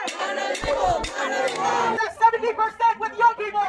70% with young people.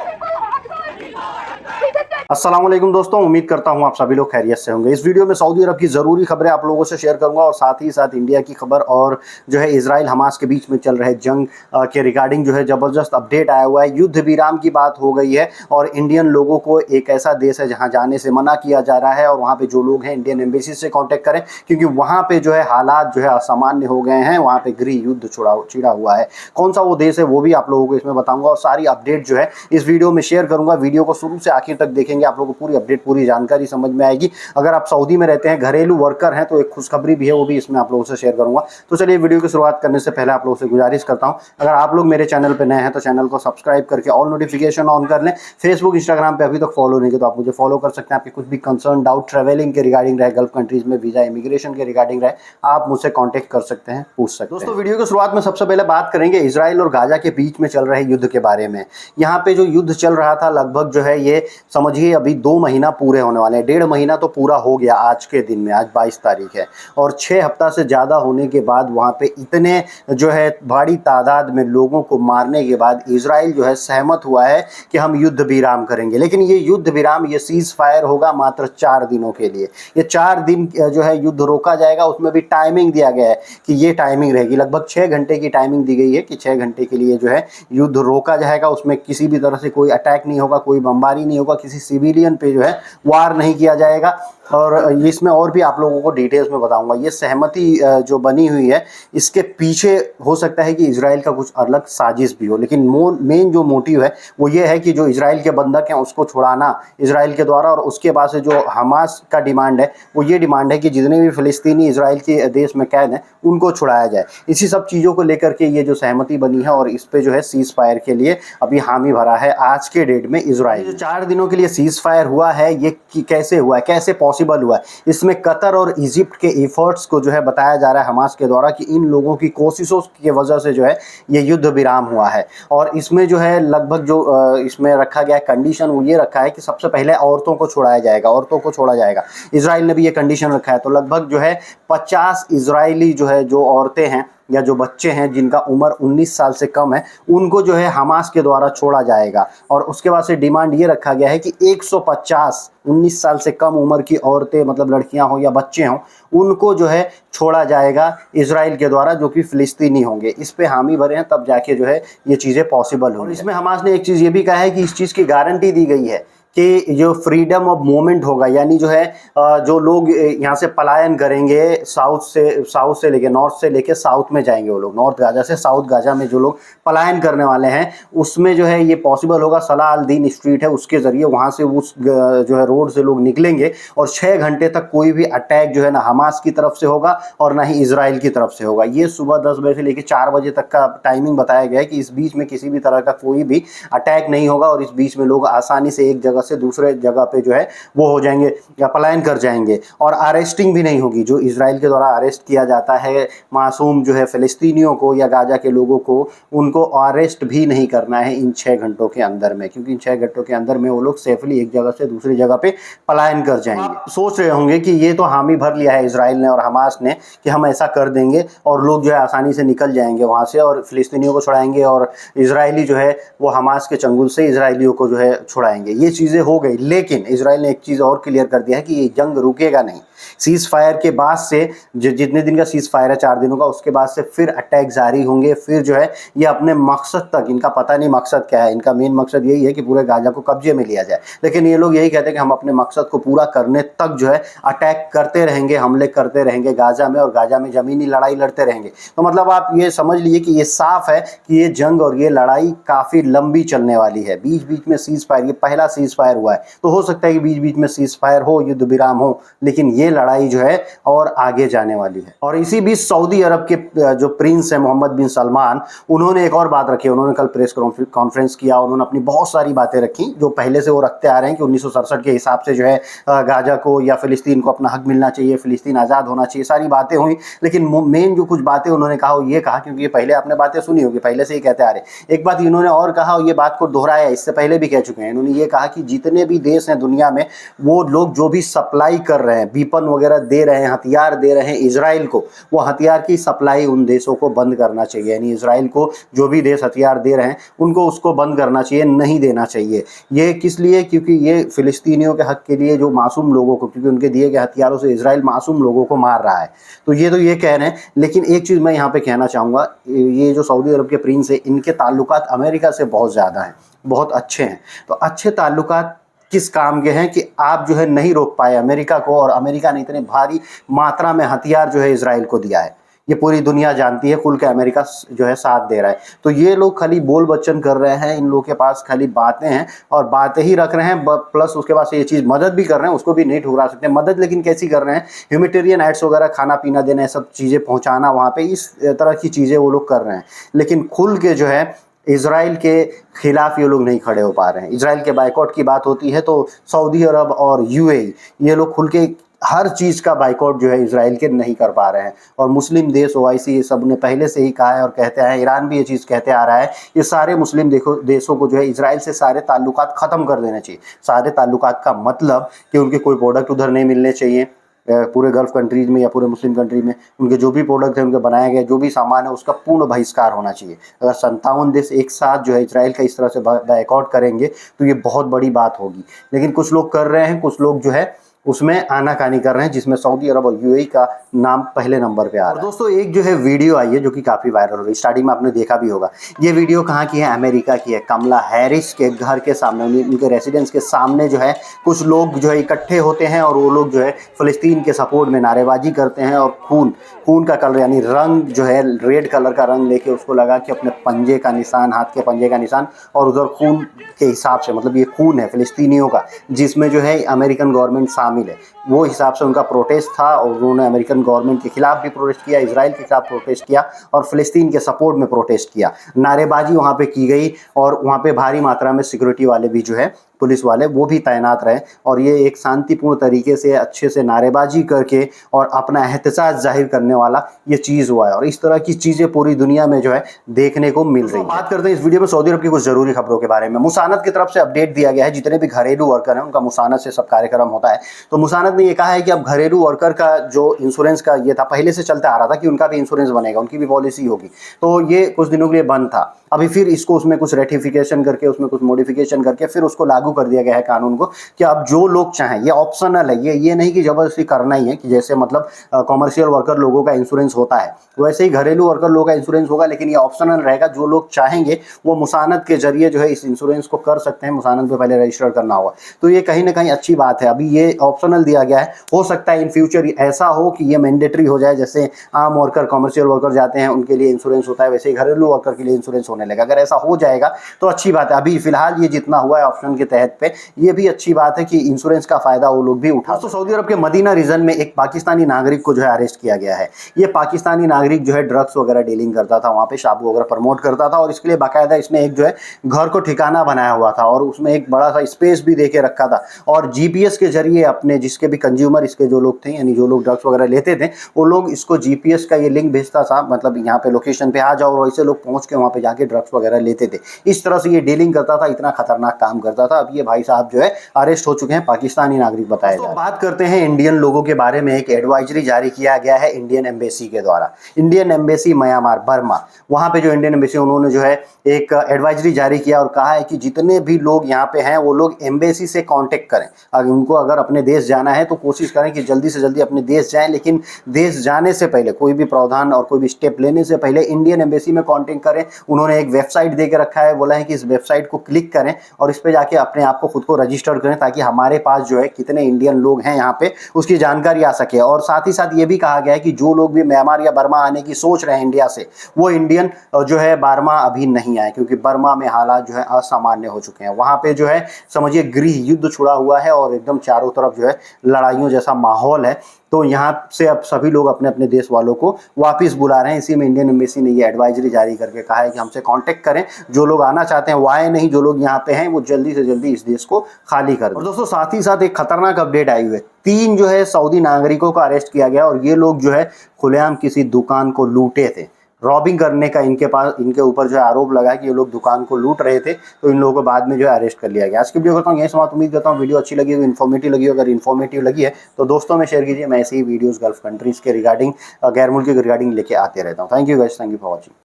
अस्सलाम वालेकुम दोस्तों, उम्मीद करता हूं आप सभी लोग खैरियत से होंगे। इस वीडियो में सऊदी अरब की ज़रूरी खबरें आप लोगों से शेयर करूंगा और साथ ही साथ इंडिया की खबर और जो है इजराइल हमास के बीच में चल रहे जंग के रिगार्डिंग जो है ज़बरदस्त अपडेट आया हुआ है। युद्ध विराम की बात हो गई है और इंडियन लोगों को एक ऐसा देश है जहां जाने से मना किया जा रहा है और वहाँ पर जो लोग हैं इंडियन एम्बेसी से कॉन्टैक्ट करें, क्योंकि वहाँ पर जो है हालात जो है असामान्य हो गए हैं। वहाँ पर गृह युद्ध छिड़ा हुआ है। कौन सा वो देश है वो भी आप लोगों को इसमें बताऊँगा और सारी अपडेट जो है इस वीडियो में शेयर करूँगा। वीडियो को शुरू से आखिर तक देखेंगे, आप लोगों को पूरी अपडेट पूरी जानकारी समझ में आएगी। अगर आप सऊदी में रहते हैं, घरेलू वर्कर हैं, तो एक खुशखबरी भी है, वो भी इसमें आप लोगों से शेयर करूंगा। तो चलिए वीडियो की शुरुआत करने से पहले आप लोगों से गुजारिश करता हूं, अगर आप लोग मेरे चैनल पर नए हैं तो चैनल को सब्सक्राइब करके ऑल नोटिफिकेशन ऑन कर लें। फेसबुक इंस्टाग्राम पे अभी तक फॉलो नहीं किया तो आप मुझे फॉलो कर सकते हैं। आपके कुछ भी कंसर्न डाउट ट्रैवलिंग के रिगार्डिंग रहे, गल्फ कंट्रीज में वीजा इमिग्रेशन के रिगार्डिंग रहे, आप मुझसे कॉन्टैक्ट कर सकते हैं, पूछ सकते हैं। दोस्तों वीडियो की शुरुआत में सबसे पहले बात करेंगे इजराइल और गाजा के बीच में चल रहे युद्ध के बारे में। यहाँ पे जो युद्ध चल रहा था लगभग जो है ये समझिए अभी 2 महीना पूरे होने वाले हैं। 1.5 महीना तो पूरा हो गया आज के दिन में, आज 22 तारीख है और 6 हफ्ता से ज़्यादा होने के बाद वहाँ पे इतने जो है बड़ी तादाद में लोगों को मारने के बाद इजराइल जो है सहमत हुआ है कि हम युद्ध विराम करेंगे। लेकिन ये युद्ध विराम, ये सीज फायर होगा मात्र 4 दिनों के लिए। ये 4 दिन जो है युद्ध रोका जाएगा। उसमें भी टाइमिंग दिया गया है कि ये टाइमिंग रहेगी, लगभग 6 घंटे की टाइमिंग दी गई है कि 6 घंटे के लिए जो है युद्ध रोका जाएगा। उसमें किसी भी तरह से कोई अटैक नहीं होगा, कोई बमबारी नहीं होगा, किसी सिविलियन पे जो है वार नहीं किया जाएगा। और इसमें और भी आप लोगों को डिटेल्स में बताऊंगा। ये सहमति जो बनी हुई है इसके पीछे हो सकता है कि इजराइल का कुछ अलग साजिश भी हो, लेकिन मेन जो मोटिव है वो ये है कि जो इजराइल के बंधक हैं उसको छुड़ाना इजराइल के द्वारा। और उसके बाद से जो हमास का डिमांड है वो ये डिमांड है कि जितने भी फ़िलिस्तीनी इजराइल के देश में कैद हैं उनको छुड़ाया जाए। इसी सब चीज़ों को लेकर के ये जो सहमति बनी है और इस पर जो है सीज़ फायर के लिए अभी हामी भरा है आज के डेट में इजराइल। जो 4 दिनों के लिए सीज़ फायर हुआ है ये कैसे हुआ है, कैसे पॉसिबल हुआ है, इसमें कतर और इजिप्ट के एफर्ट्स को जो है बताया जा रहा है हमास के द्वारा कि इन लोगों की कोशिशों की वजह से जो है ये युद्ध विराम हुआ है। और इसमें जो है लगभग जो इसमें रखा गया कंडीशन वो ये रखा है कि सबसे पहले औरतों को छुड़ाया जाएगा, औरतों को छोड़ा जाएगा। इजराइल ने भी ये कंडीशन रखा है। तो लगभग जो है 50 इजरायली जो है जो औरतें हैं या जो बच्चे हैं जिनका उम्र 19 साल से कम है उनको जो है हमास के द्वारा छोड़ा जाएगा। और उसके बाद से डिमांड ये रखा गया है कि 150 19 साल से कम उम्र की औरतें, मतलब लड़कियां हों या बच्चे हों, उनको जो है छोड़ा जाएगा इजराइल के द्वारा, जो कि फ़िलिस्तीनी होंगे। इस पे हामी भरे हैं तब जाके जो है ये चीज़ें पॉसिबल होंगी। और इसमें हमास ने एक चीज़ ये भी कहा है कि इस चीज़ की गारंटी दी गई है कि जो फ्रीडम ऑफ मूवमेंट होगा, यानी जो है जो लोग यहाँ से पलायन करेंगे साउथ से लेके नॉर्थ से लेके साउथ में जाएंगे, वो लोग नॉर्थ गाजा से साउथ गाजा में जो लोग पलायन करने वाले हैं उसमें जो है ये पॉसिबल होगा। सलाह अल दीन स्ट्रीट है उसके ज़रिए वहाँ से उस जो है रोड से लोग निकलेंगे और 6 घंटे तक कोई भी अटैक जो है ना हमास की तरफ से होगा और ना ही इजराइल की तरफ से होगा। ये सुबह 10 बजे से लेकर 4 बजे तक का टाइमिंग बताया गया है कि इस बीच में किसी भी तरह का कोई भी अटैक नहीं होगा और इस बीच में लोग आसानी से एक जगह से दूसरे जगह पे जो है वो हो जाएंगे या पलायन कर जाएंगे। और अरेस्टिंग भी नहीं होगी। जो इजराइल के द्वारा अरेस्ट किया जाता है मासूम जो है फ़िलिस्तीनियों को या गाजा के लोगों को, उनको अरेस्ट भी नहीं करना है इन 6 घंटों के अंदर में, क्योंकि इन 6 घंटों के अंदर में वो लोग सेफली एक जगह से दूसरी जगह पे पलायन कर जाएंगे। आप सोच रहे होंगे कि ये तो हामी भर लिया है इजराइल ने और हमास ने कि हम ऐसा कर देंगे और लोग जो है आसानी से निकल जाएंगे वहाँ से और फ़िलिस्तीनियों को छुड़ाएंगे और इजरायली जो है वो हमास के चंगुल से इजरायलियों को जो है छुड़ाएंगे। ये चीज़ें हो गई, लेकिन इजराइल ने एक चीज़ और क्लियर कर दिया है कि ये जंग रुकेगा नहीं। सीज़ फायर के बाद से जितने दिन का सीज़ फायर है 4 दिनों का, उसके बाद से फिर अटैक जारी होंगे। फिर जो है ये अपने मकसद तक, इनका पता नहीं मकसद क्या है, इनका मेन मकसद यही है कि पूरे गाजा को कब्जे में लिया जाए। लेकिन ये लोग यही कहते हैं कि हम अपने मकसद को पूरा करने तक जो है अटैक करते रहेंगे, हमले करते रहेंगे गाजा में और गाजा में ज़मीनी लड़ाई लड़ते रहेंगे। तो मतलब आप ये समझ लीजिए कि ये साफ है कि ये जंग और ये लड़ाई काफ़ी लंबी चलने वाली है। बीच बीच में सीज़ फायर, ये पहला सीज़ फायर हुआ है तो हो सकता है कि बीच बीच में सीज़ फायर हो, युद्ध विराम हो, लेकिन ये लड़ाई जो है और आगे जाने वाली है। और इसी बीच सऊदी अरब के जो प्रिंस है मोहम्मद बिन सलमान, उन्होंने एक और बात रखी। उन्होंने कल प्रेस कॉन्फ्रेंस किया। उन्होंने अपनी बहुत सारी बातें रखी जो पहले से वो रखते आ रहे हैं कि 1967 के हिसाब से जो है गाजा को या फ़िलिस्तीन को अपना हक मिलना चाहिए, फ़िलिस्तीन आज़ाद होना चाहिए, सारी बातें हुई। लेकिन मेन जो कुछ बातें उन्होंने कहा वो ये कहा, क्योंकि ये पहले आपने बातें सुनी होगी, पहले से ही कहते आ रहे। एक बात इन्होंने और कहा और ये बात को दोहराया, इससे पहले भी कह चुके हैं। इन्होंने ये कहा कि जितने भी देश हैं दुनिया में, वो लोग जो भी सप्लाई कर रहे हैं, वीपन वगैरह दे रहे हैं, हथियार दे रहे हैं इजराइल को, वो हथियार की सप्लाई उन देशों को बंद करना चाहिए। यानी इजराइल को जो भी देश हथियार दे रहे हैं उनको उसको बंद करना चाहिए, नहीं देना चाहिए। ये किस लिए? क्योंकि ये फिलिस्तीनियों के हक के लिए, जो मासूम लोगों को, क्योंकि उनके दिए गए हथियारों से इजराइल मासूम लोगों को मार रहा है। तो ये कह रहे हैं। लेकिन एक चीज़ मैं यहाँ पे कहना चाहूँगा, ये जो सऊदी अरब के प्रिंस है, इनके ताल्लुकात अमेरिका से बहुत ज़्यादा हैं, बहुत अच्छे हैं। तो अच्छे ताल्लुकात किस काम के हैं कि आप जो है नहीं रोक पाए अमेरिका को, और अमेरिका ने इतने भारी मात्रा में हथियार जो है इजराइल को दिया है। ये पूरी दुनिया जानती है, खुल के अमेरिका जो है साथ दे रहा है। तो ये लोग खाली बोल बच्चन कर रहे हैं, इन लोगों के पास खाली बातें हैं और बातें ही रख रहे हैं, प्लस उसके बाद ये चीज़ मदद भी कर रहे हैं, उसको भी नहीं ठुकरा सकते मदद। लेकिन कैसी कर रहे हैं? ह्यूमैनिटेरियन एड्स वगैरह, खाना पीना देना, सब चीज़ें पहुँचाना वहाँ पर, इस तरह की चीज़ें वो लोग कर रहे हैं। लेकिन खुल के जो है इजराइल के खिलाफ ये लोग नहीं खड़े हो पा रहे हैं। इजराइल के बाइकआउट की बात होती है तो सऊदी अरब और यूएई, ये लोग खुल के हर चीज़ का बाइकआउट जो है इजराइल के नहीं कर पा रहे हैं। और मुस्लिम देश, ओआईसी, ये सब ने पहले से ही कहा है और कहते हैं, ईरान भी ये चीज़ कहते आ रहा है, ये सारे मुस्लिम देशों को जो है इजराइल से सारे ताल्लुकात ख़त्म कर देना चाहिए। सारे ताल्लुकात का मतलब कि उनके कोई प्रोडक्ट उधर नहीं मिलने चाहिए, पूरे गल्फ़ कंट्रीज़ में या पूरे मुस्लिम कंट्री में उनके जो भी प्रोडक्ट है, उनके बनाए गए जो भी सामान है, उसका पूर्ण बहिष्कार होना चाहिए। अगर 57 देश एक साथ जो है इजराइल का इस तरह से बायकॉट करेंगे तो ये बहुत बड़ी बात होगी। लेकिन कुछ लोग कर रहे हैं, कुछ लोग जो है उसमें आनाकानी कर रहे हैं, जिसमें सऊदी अरब और यूएई का नाम पहले नंबर पे आ रहा है। और दोस्तों एक जो है वीडियो आई है जो कि काफ़ी वायरल हो रही है, स्टार्टिंग में आपने देखा भी होगा। ये वीडियो कहाँ की है? अमेरिका की है। कमला हैरिस के घर के सामने, उनके रेसिडेंस के सामने जो है कुछ लोग जो है इकट्ठे होते हैं और वो लोग जो है फ़लस्तीन के सपोर्ट में नारेबाजी करते हैं और खून का कलर यानी रंग जो है रेड कलर का रंग लेके उसको लगा के अपने पंजे का निशान, हाथ के पंजे का निशान, और उधर खून के हिसाब से, मतलब ये खून है फ़लस्तीनियों का जिसमें जो है अमेरिकन गवर्नमेंट शामिल है, वो हिसाब से उनका प्रोटेस्ट था। और उन्होंने अमेरिकन गवर्नमेंट के खिलाफ भी प्रोटेस्ट किया, इजराइल के खिलाफ प्रोटेस्ट किया और फ़लस्तीन के सपोर्ट में प्रोटेस्ट किया। नारेबाजी वहाँ पे की गई और वहाँ पे भारी मात्रा में सिक्योरिटी वाले भी जो है, पुलिस वाले, वो भी तैनात रहे। और ये एक शांतिपूर्ण तरीके से अच्छे से नारेबाजी करके और अपना एहतसास जाहिर करने वाला ये चीज़ हुआ है। और इस तरह की चीज़ें पूरी दुनिया में जो है देखने को मिल रही है। बात करते हैं इस वीडियो में सऊदी अरब की कुछ ज़रूरी खबरों के बारे में। मुसानत की तरफ से अपडेट दिया गया है, जितने भी घरेलू वर्कर हैं उनका मुसानत से सब कार्यक्रम होता है। तो मुसानत ने ये कहा है कि अब घरेलू वर्कर का जो इंश्योरेंस का ये था, पहले से चलता आ रहा था कि उनका भी इंश्योरेंस बनेगा, उनकी भी पॉलिसी होगी, तो ये कुछ दिनों के लिए बंद था। अभी फिर इसको उसमें कुछ रेटिफिकेशन करके, उसमें कुछ मॉडिफिकेशन करके फिर उसको लागू कर दिया गया है कानून को, कि अब जो लोग चाहें, ये ऑप्शनल है, ये नहीं कि जबरदस्ती करना ही है, कि जैसे मतलब कॉमर्शियल वर्कर लोगों का इंश्योरेंस होता है वैसे ही घरेलू वर्कर लोगों का इंश्योरेंस होगा, लेकिन ये ऑप्शनल रहेगा। जो लोग चाहेंगे वो मुसानत के जरिए जो है इस इंश्योरेंस को कर सकते हैं, मुसानत पे पहले रजिस्टर करना होगा। तो ये कहीं ना कहीं अच्छी बात है। अभी ये ऑप्शनल दिया गया है, हो सकता है इन फ्यूचर ऐसा हो कि ये मैंडेटरी हो जाए, जैसे आम वर्कर, कॉमर्शियल वर्कर जाते हैं उनके लिए इंश्योरेंस होता है, वैसे ही घरेलू वर्कर के लिए इंश्योरेंस होने लगा। अगर ऐसा हो जाएगा तो अच्छी बात है। अभी फिलहाल ये जितना हुआ है ऑप्शन के तहत पे, ये भी अच्छी बात है कि इंश्योरेंस का फायदा वो लोग भी उठा। तो सऊदी अरब के मदीना रीजन में एक पाकिस्तानी नागरिक को जो है अरेस्ट किया गया है। ये पाकिस्तानी नागरिक जो है ड्रग्स वगैरह डीलिंग करता था, वहाँ पे शाबू वगैरह प्रमोट करता था, और इसके लिए बाकायदा इसने एक जो है घर को ठिकाना बनाया हुआ था और उसमें एक बड़ा सा स्पेस भी देके रखा था। और जीपीएस के जरिए अपने जिसके भी कंज्यूमर इसके जो लोग थे, यानी जो लोग ड्रग्स वगैरह लेते थे, वो लोग इसको जीपीएस का ये लिंक भेजता था, मतलब यहाँ पे लोकेशन पे आ जाओ, और वैसे लोग पहुँच के वहाँ पे जाके ड्रग्स वगैरह लेते थे। इस तरह से ये डीलिंग करता था, इतना खतरनाक काम करता था। अब ये भाई साहब जो है अरेस्ट हो चुके हैं, पाकिस्तानी नागरिक बताया जा रहा है। बात करते हैं इंडियन लोगों के बारे में। एक एडवाइजरी जारी किया गया है इंडियन एम्बेसी के द्वारा। इंडियन एम्बेसी म्यांमार, बर्मा, वहाँ पे जो इंडियन एम्बेसी, उन्होंने जो है एक एडवाइजरी जारी किया और कहा है कि जितने भी लोग यहाँ पे हैं वो लोग एम्बेसी से कांटेक्ट करें। अगर उनको अगर अपने देश जाना है तो कोशिश करें कि जल्दी से जल्दी अपने देश जाएं, लेकिन देश जाने से पहले कोई भी प्रावधान और कोई भी स्टेप लेने से पहले इंडियन एम्बेसी में कांटेक्ट करें। उन्होंने एक वेबसाइट दे के रखा है, बोला है कि इस वेबसाइट को क्लिक करें और इस पर जाके अपने आप को खुद को रजिस्टर करें, ताकि हमारे पास जो है कितने इंडियन लोग हैं यहाँ पे उसकी जानकारी आ सके। और साथ ही साथ ये भी कहा गया है कि जो लोग भी म्यांमार या बर्मा आने की सोच रहे हैं इंडिया से, वो इंडियन जो है बर्मा अभी नहीं आए, क्योंकि बर्मा में हालात जो है असामान्य हो चुके हैं। वहाँ पे जो है समझिए गृह युद्ध छुड़ा हुआ है और एकदम चारों तरफ जो है लड़ाइयों जैसा माहौल है। तो यहाँ से अब सभी लोग अपने अपने देश वालों को वापस बुला रहे हैं। इसी में इंडियन एम्बेसी ने ये एडवाइजरी जारी करके कहा है कि हमसे कांटेक्ट करें, जो लोग आना चाहते हैं वो आए, नहीं जो लोग यहाँ पे हैं वो जल्दी से जल्दी इस देश को खाली कर दें। और दोस्तों साथ ही साथ एक खतरनाक अपडेट आई हुई है। 3 जो है सऊदी नागरिकों को अरेस्ट किया गया और ये लोग जो है खुलेआम किसी दुकान को लूटे थे। रॉबिंग करने का इनके ऊपर जो है आरोप लगा है कि ये लोग दुकान को लूट रहे थे, तो इन लोगों को बाद में जो है अरेस्ट कर लिया गया। आज की वीडियो करता हूँ यही समाप्त। उम्मीद करता हूँ वीडियो अच्छी लगी हो, इन्फॉर्मेटिव लगी हो। अगर इन्फॉर्मेटिव लगी है तो दोस्तों में शेयर कीजिए। मैं ऐसी ही वीडियोस गल्फ कंट्रीज़ के रिगार्डिंग, गैर मुल्की के रिगार्डिंग लेके आते रहता हूँ। Thank you guys, thank you for watching.